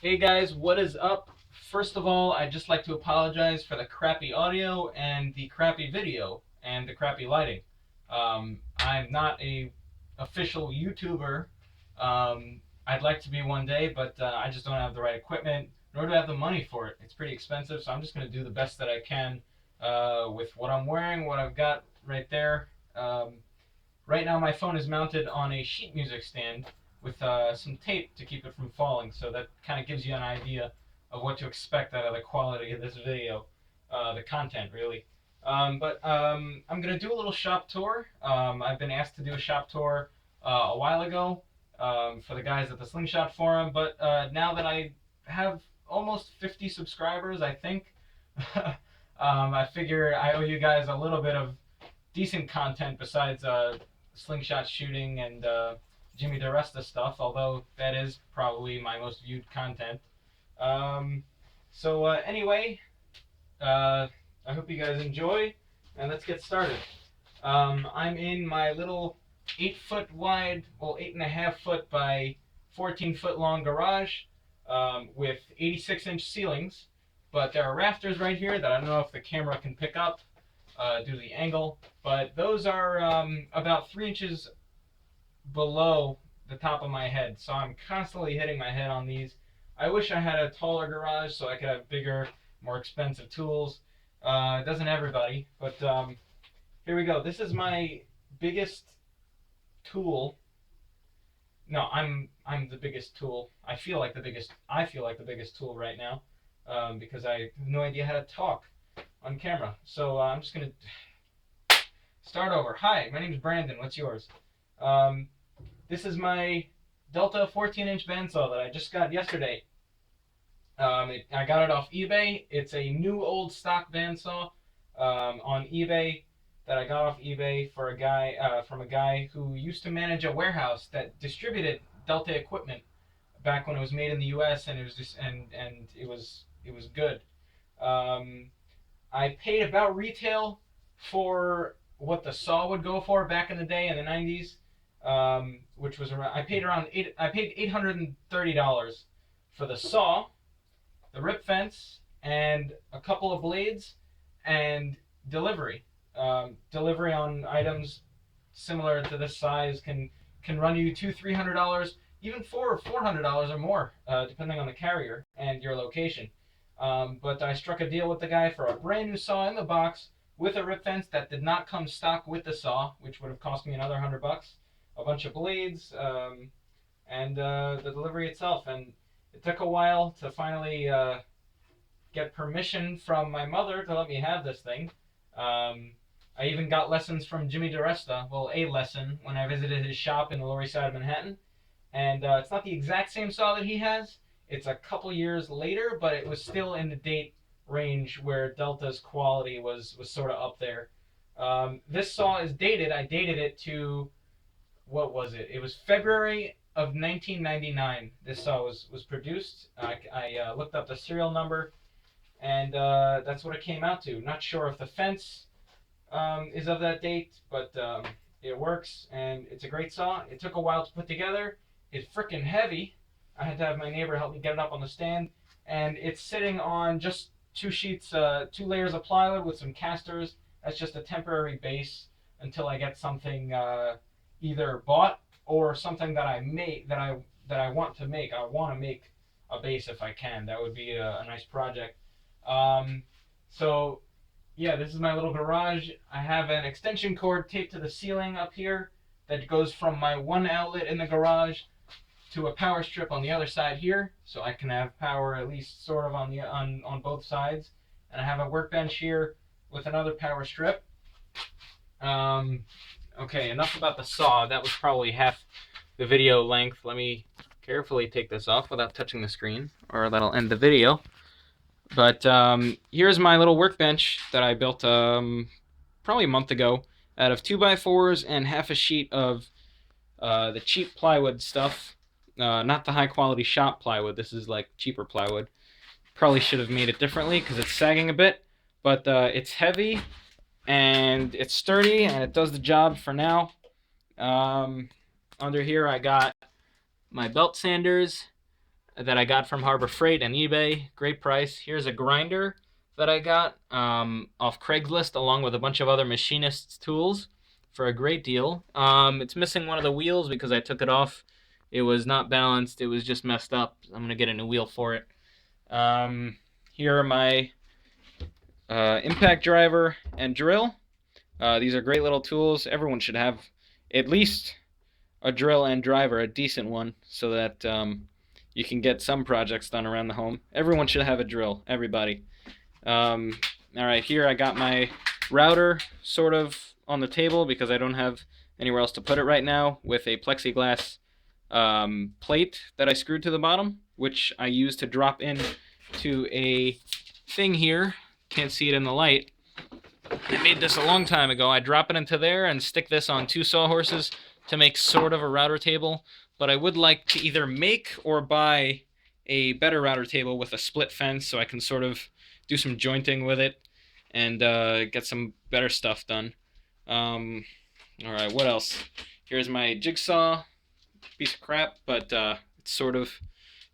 Hey guys, what is up? First of all, I'd just like to apologize for the crappy audio and the crappy video and the crappy lighting. I'm not a official YouTuber. I'd like to be one day, but I just don't have the right equipment, nor do I have the money for it. It's pretty expensive, so I'm just going to do the best that I can with what I'm wearing, what I've got right there. Right now, my phone is mounted on a sheet music stand with some tape to keep it from falling, so that kind of gives you an idea of what to expect out of the quality of this video, the content really. I'm going to do a little shop tour. I've been asked to do a shop tour a while ago for the guys at the Slingshot Forum, but now that I have almost 50 subscribers, I think, I figure I owe you guys a little bit of decent content besides slingshot shooting and Jimmy DeResta stuff, although that is probably my most viewed content. Anyway, I hope you guys enjoy, and let's get started. I'm in my little 8-foot wide, well, 8.5-foot by 14-foot long garage with 86-inch ceilings, but there are rafters right here that I don't know if the camera can pick up due to the angle, but those are about 3 inches below the top of my head, so I'm constantly hitting my head on these. I wish I had a taller garage so I could have bigger, more expensive tools. It doesn't everybody, but here we go. This is my biggest tool. No, I'm the biggest tool. I feel like the biggest tool right now because I have no idea how to talk on camera. So I'm just gonna start over. Hi, my name is Brandon. What's yours? This is my Delta 14-inch bandsaw that I just got yesterday. I got it off eBay. It's a new old stock bandsaw on eBay that I got off eBay for a guy from a guy who used to manage a warehouse that distributed Delta equipment back when it was made in the U.S. and it was just and it was good. I paid about retail for what the saw would go for back in the day in the 90s, which was around. I paid $830 for the saw, the rip fence, and a couple of blades, and delivery. Delivery on items similar to this size can run you $200-300, even $400 or more, depending on the carrier and your location. But I struck a deal with the guy for a brand new saw in the box with a rip fence that did not come stock with the saw, which would have cost me another $100, a bunch of blades, and the delivery itself. And it took a while to finally get permission from my mother to let me have this thing. I even got lessons from Jimmy DeResta, well, a lesson, when I visited his shop in the Lower East Side of Manhattan. And it's not the exact same saw that he has. It's a couple years later, but it was still in the date range where Delta's quality was sort of up there. This saw is dated. I dated it to, what was it? It was February of 1999. This saw was produced. I looked up the serial number, and that's what it came out to. Not sure if the fence is of that date, but it works, and it's a great saw. It took a while to put together. It's freaking heavy. I had to have my neighbor help me get it up on the stand, and it's sitting on just two layers of plywood with some casters. That's just a temporary base until I get something either bought or something that I want to make. I want to make a base if I can. That would be a nice project. So yeah, this is my little garage. I have an extension cord taped to the ceiling up here that goes from my one outlet in the garage to a power strip on the other side here, so I can have power at least sort of on both sides. And I have a workbench here with another power strip. Okay, enough about the saw. That was probably half the video length. Let me carefully take this off without touching the screen, or that'll end the video. But here's my little workbench that I built probably a month ago out of 2x4s and half a sheet of the cheap plywood stuff. Not the high quality shop plywood. This is like cheaper plywood. Probably should have made it differently because it's sagging a bit, but it's heavy and it's sturdy and it does the job for now. Under here I got my belt sanders, that I got from Harbor Freight and eBay. Great price. Here's a grinder that I got off Craigslist along with a bunch of other machinist's tools for a great deal. It's missing one of the wheels because I took it off. It was not balanced. It was just messed up. I'm going to get a new wheel for it. Here are my impact driver and drill. These are great little tools. Everyone should have at least a drill and driver, a decent one, so that you can get some projects done around the home. Everyone should have a drill, everybody. Alright, here I got my router sort of on the table because I don't have anywhere else to put it right now, with a plexiglass plate that I screwed to the bottom, which I use to drop in to a thing here. Can't see it in the light. I made this a long time ago. I drop it into there and stick this on 2 sawhorses to make sort of a router table, but I would like to either make or buy a better router table with a split fence so I can sort of do some jointing with it and get some better stuff done. Alright, what else? Here's my jigsaw, piece of crap, but it sort of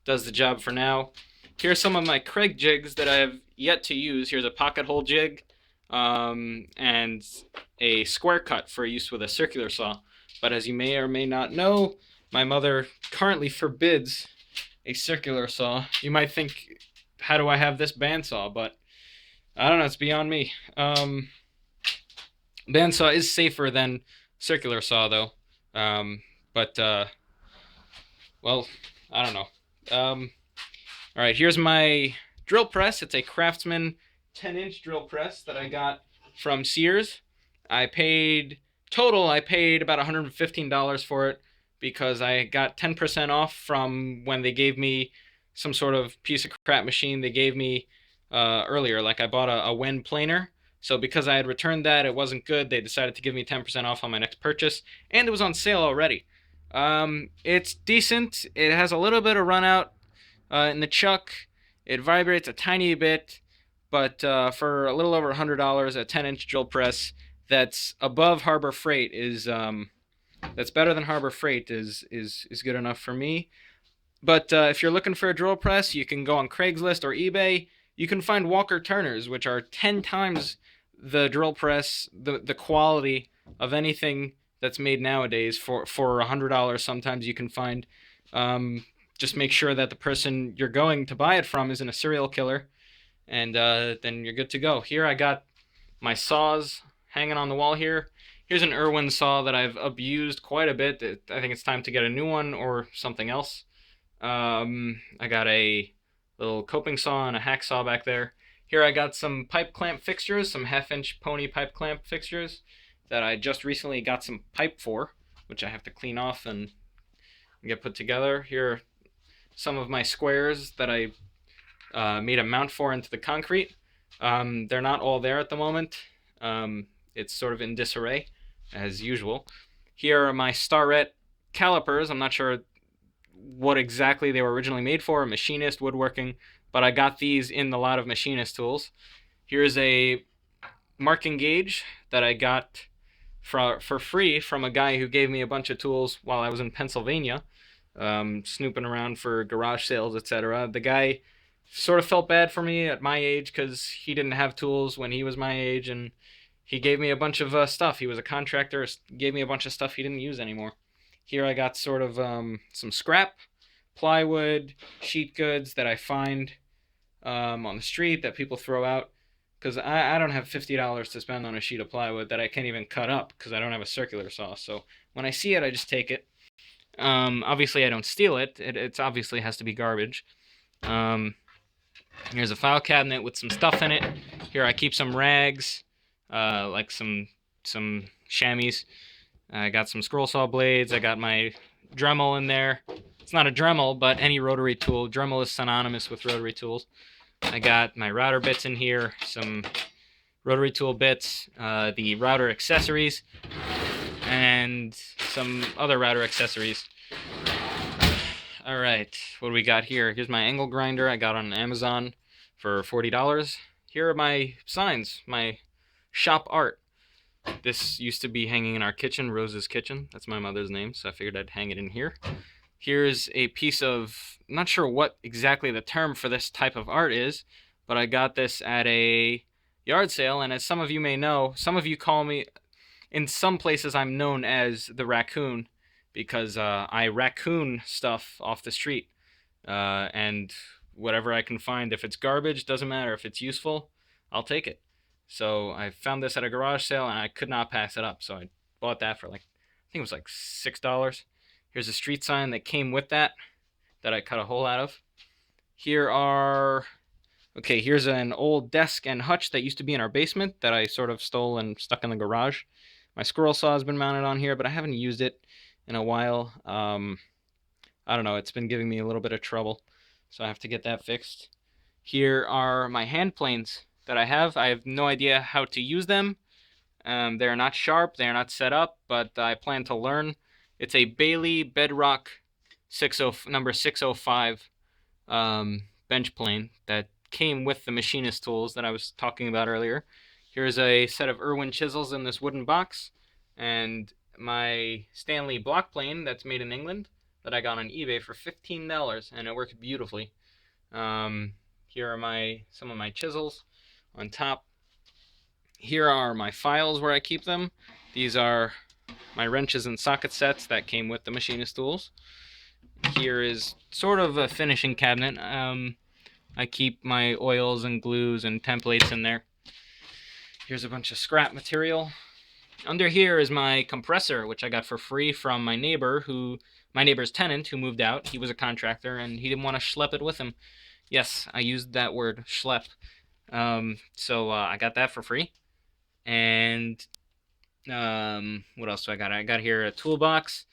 does the job for now. Here's some of my Craig jigs that I have yet to use. Here's a pocket hole jig and a square cut for use with a circular saw. But as you may or may not know, my mother currently forbids a circular saw. You might think, how do I have this bandsaw? But I don't know, it's beyond me. Bandsaw is safer than circular saw, though. Well, I don't know. Alright, here's my drill press. It's a Craftsman 10-inch drill press that I got from Sears. I paid about $115 for it because I got 10% off from when they gave me some sort of piece of crap machine they gave me earlier. Like I bought a Wen planer. So because I had returned that, it wasn't good, they decided to give me 10% off on my next purchase. And it was on sale already. It's decent. It has a little bit of run out in the chuck. It vibrates a tiny bit. But for a little over $100, a 10-inch drill press that's above Harbor Freight is that's better than Harbor Freight is good enough for me. But if you're looking for a drill press, you can go on Craigslist or eBay. You can find Walker Turners, which are 10 times the drill press, the quality of anything that's made nowadays for $100. Sometimes you can find. Just make sure that the person you're going to buy it from isn't a serial killer. And then you're good to go. Here I got my saws hanging on the wall here. Here's an Irwin saw that I've abused quite a bit. I think it's time to get a new one or something else. I got a little coping saw and a hacksaw back there. Here I got some pipe clamp fixtures, some half-inch pony pipe clamp fixtures that I just recently got some pipe for, which I have to clean off and get put together. Here are some of my squares that I made a mount for into the concrete. They're not all there at the moment. It's sort of in disarray, as usual. Here are my Starrett calipers. I'm not sure what exactly they were originally made for, machinist, woodworking, but I got these in the lot of machinist tools. Here's a marking gauge that I got for free from a guy who gave me a bunch of tools while I was in Pennsylvania, snooping around for garage sales, etc. The guy sort of felt bad for me at my age because he didn't have tools when he was my age, and he gave me a bunch of stuff. He was a contractor, gave me a bunch of stuff he didn't use anymore. Here I got sort of some scrap, plywood, sheet goods that I find on the street that people throw out, because I don't have $50 to spend on a sheet of plywood that I can't even cut up because I don't have a circular saw. So when I see it, I just take it. Obviously, I don't steal it. It obviously has to be garbage. Here's a file cabinet with some stuff in it. Here I keep some rags, like some chamois. I got some scroll saw blades. I got my Dremel in there. It's not a Dremel, but any rotary tool. Dremel is synonymous with rotary tools. I got my router bits in here, some rotary tool bits, the router accessories, and some other router accessories. Alright, what do we got here? Here's my angle grinder I got on Amazon for $40. Here are my signs, my shop art. This used to be hanging in our kitchen, Rose's Kitchen. That's my mother's name, so I figured I'd hang it in here. Here's a piece of, I'm not sure what exactly the term for this type of art is, but I got this at a yard sale, and as some of you may know, some of you call me, in some places I'm known as the raccoon, because I raccoon stuff off the street, and whatever I can find, if it's garbage, doesn't matter, if it's useful, I'll take it. So I found this at a garage sale, and I could not pass it up, so I bought that for like, I think it was like $6. Here's a street sign that came with that I cut a hole out of. Here are, okay, here's an old desk and hutch that used to be in our basement that I sort of stole and stuck in the garage. My squirrel saw has been mounted on here, but I haven't used it in a while. I don't know, it's been giving me a little bit of trouble, so I have to get that fixed. Here are my hand planes that I have. I have no idea how to use them. They're not sharp, they're not set up, but I plan to learn. It's a Bailey Bedrock number 605 bench plane that came with the machinist tools that I was talking about earlier. Here's a set of Irwin chisels in this wooden box, and my Stanley block plane that's made in England that I got on eBay for $15, and it works beautifully. Here are some of my chisels on top. Here are my files where I keep them. These are my wrenches and socket sets that came with the machinist tools. Here is sort of a finishing cabinet. I keep my oils and glues and templates in there. Here's a bunch of scrap material. Under here is my compressor, which I got for free from my neighbor's tenant who moved out. He was a contractor and he didn't want to schlep it with him. Yes, I used that word, schlep. So I got that for free. And what else do I got? I got here a toolbox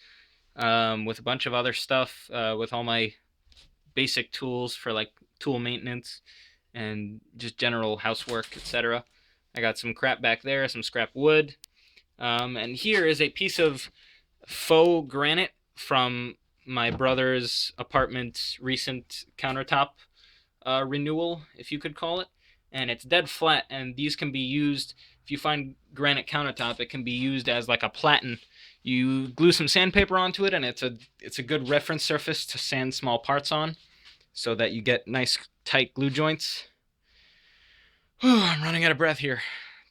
with a bunch of other stuff, with all my basic tools for like tool maintenance and just general housework, etc. I got some crap back there, some scrap wood. And here is a piece of faux granite from my brother's apartment's recent countertop renewal, if you could call it. And it's dead flat, and these can be used, if you find granite countertop, it can be used as like a platen. You glue some sandpaper onto it, and it's a good reference surface to sand small parts on, so that you get nice tight glue joints. Whew, I'm running out of breath here.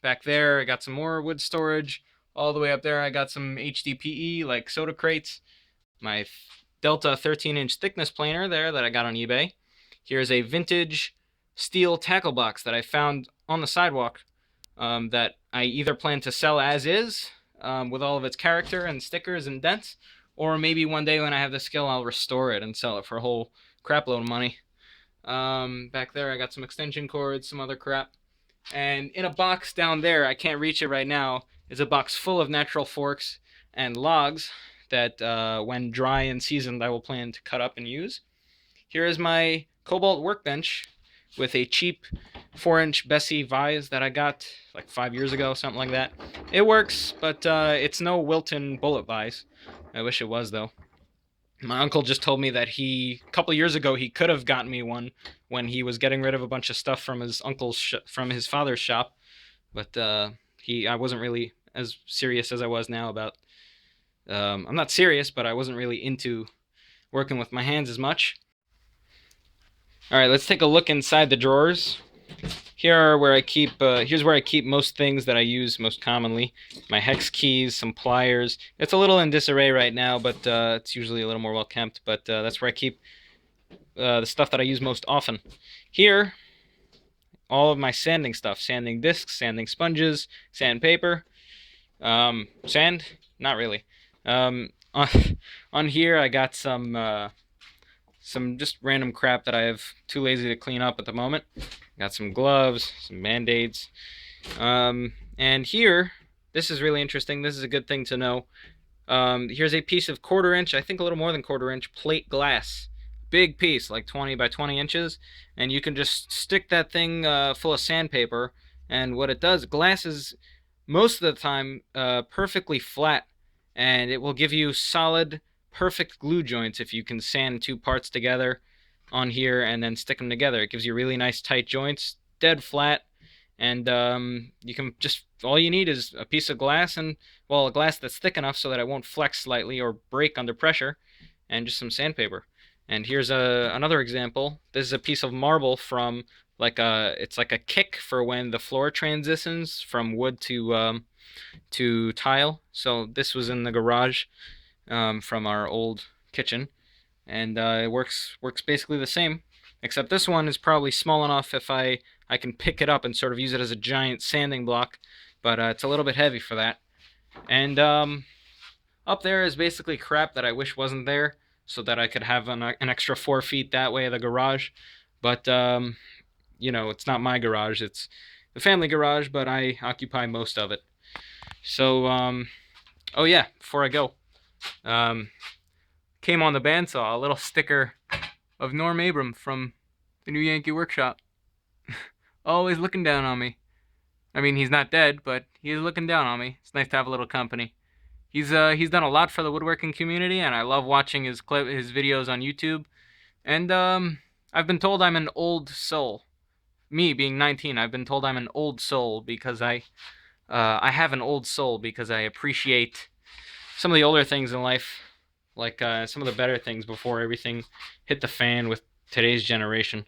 Back there, I got some more wood storage. All the way up there, I got some HDPE, like soda crates. My Delta 13-inch thickness planer there that I got on eBay. Here's a vintage steel tackle box that I found on the sidewalk, that I either plan to sell as is, with all of its character and stickers and dents, or maybe one day when I have the skill, I'll restore it and sell it for a whole crap load of money. Back there, I got some extension cords, some other crap. And in a box down there, I can't reach it right now, is a box full of natural forks and logs that, when dry and seasoned, I will plan to cut up and use. Here is my Cobalt Workbench with a cheap 4-inch Bessie vise that I got like 5 years ago, something like that. It works, but it's no Wilton bullet vise. I wish it was, though. My uncle just told me that a couple years ago, he could have gotten me one when he was getting rid of a bunch of stuff from from his father's shop, but I wasn't really as serious as I was now about. I'm not serious, but I wasn't really into working with my hands as much. All right, let's take a look inside the drawers. Here's where I keep most things that I use most commonly. My hex keys, some pliers. It's a little in disarray right now, but it's usually a little more well kept. But that's where I keep the stuff that I use most often. Here, all of my sanding stuff: sanding discs, sanding sponges, sandpaper, sand. Not really. On here, I got some just random crap that I have too lazy to clean up at the moment. Got some gloves, some Band-Aids. And here, this is really interesting. This is a good thing to know. Here's a piece of 1/4 inch, I think a little more than 1/4 inch, plate glass. Big piece, like 20 by 20 inches. And you can just stick that thing full of sandpaper. And what it does, glass is most of the time perfectly flat. And it will give you solid, perfect glue joints if you can sand 2 parts together on here and then stick them together. It gives you really nice tight joints, dead flat, and you can just, all you need is a piece of glass, and, well, a glass that's thick enough so that it won't flex slightly or break under pressure, and just some sandpaper. And here's another example. This is a piece of marble from it's like a kick for when the floor transitions from wood to tile. So this was in the garage from our old kitchen, and it works basically the same, except this one is probably small enough if I can pick it up and sort of use it as a giant sanding block, but it's a little bit heavy for that. And up there is basically crap that I wish wasn't there, so that I could have an extra 4 feet that way of the garage. But it's not my garage; it's the family garage, but I occupy most of it. So oh yeah, before I go, um, came on the bandsaw a little sticker of Norm Abram from the New Yankee Workshop. Always looking down on me. I mean, he's not dead, but he's looking down on me. It's nice to have a little company. He's done a lot for the woodworking community, and I love watching his videos on YouTube. And I've been told I'm an old soul. Me being 19, I've been told I'm an old soul because I have an old soul because I appreciate some of the older things in life, like some of the better things before everything hit the fan with today's generation.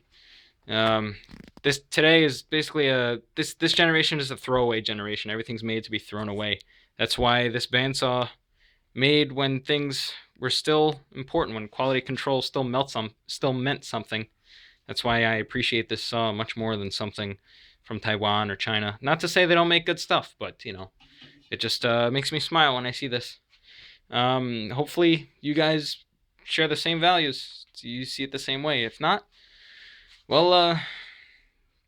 Um, this today is basically this generation is a throwaway generation. Everything's made to be thrown away. That's why this bandsaw made when things were still important, when quality control still meant something. That's why I appreciate this saw much more than something from Taiwan or China. Not to say they don't make good stuff, but it just makes me smile when I see this. Hopefully you guys share the same values. You see it the same way. If not, well,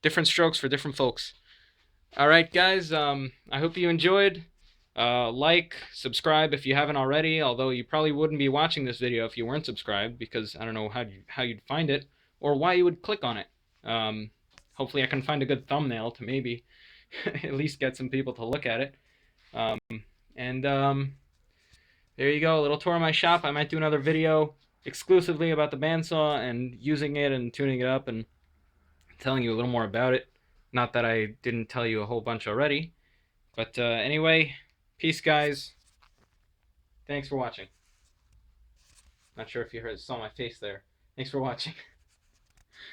different strokes for different folks. All right, guys. I hope you enjoyed. Like, subscribe if you haven't already. Although you probably wouldn't be watching this video if you weren't subscribed, because I don't know how you'd find it or why you would click on it. Hopefully, I can find a good thumbnail to maybe at least get some people to look at it. And there you go, a little tour of my shop. I might do another video exclusively about the bandsaw and using it and tuning it up and telling you a little more about it. Not that I didn't tell you a whole bunch already. But anyway, peace, guys. Thanks for watching. Not sure if you saw my face there. Thanks for watching.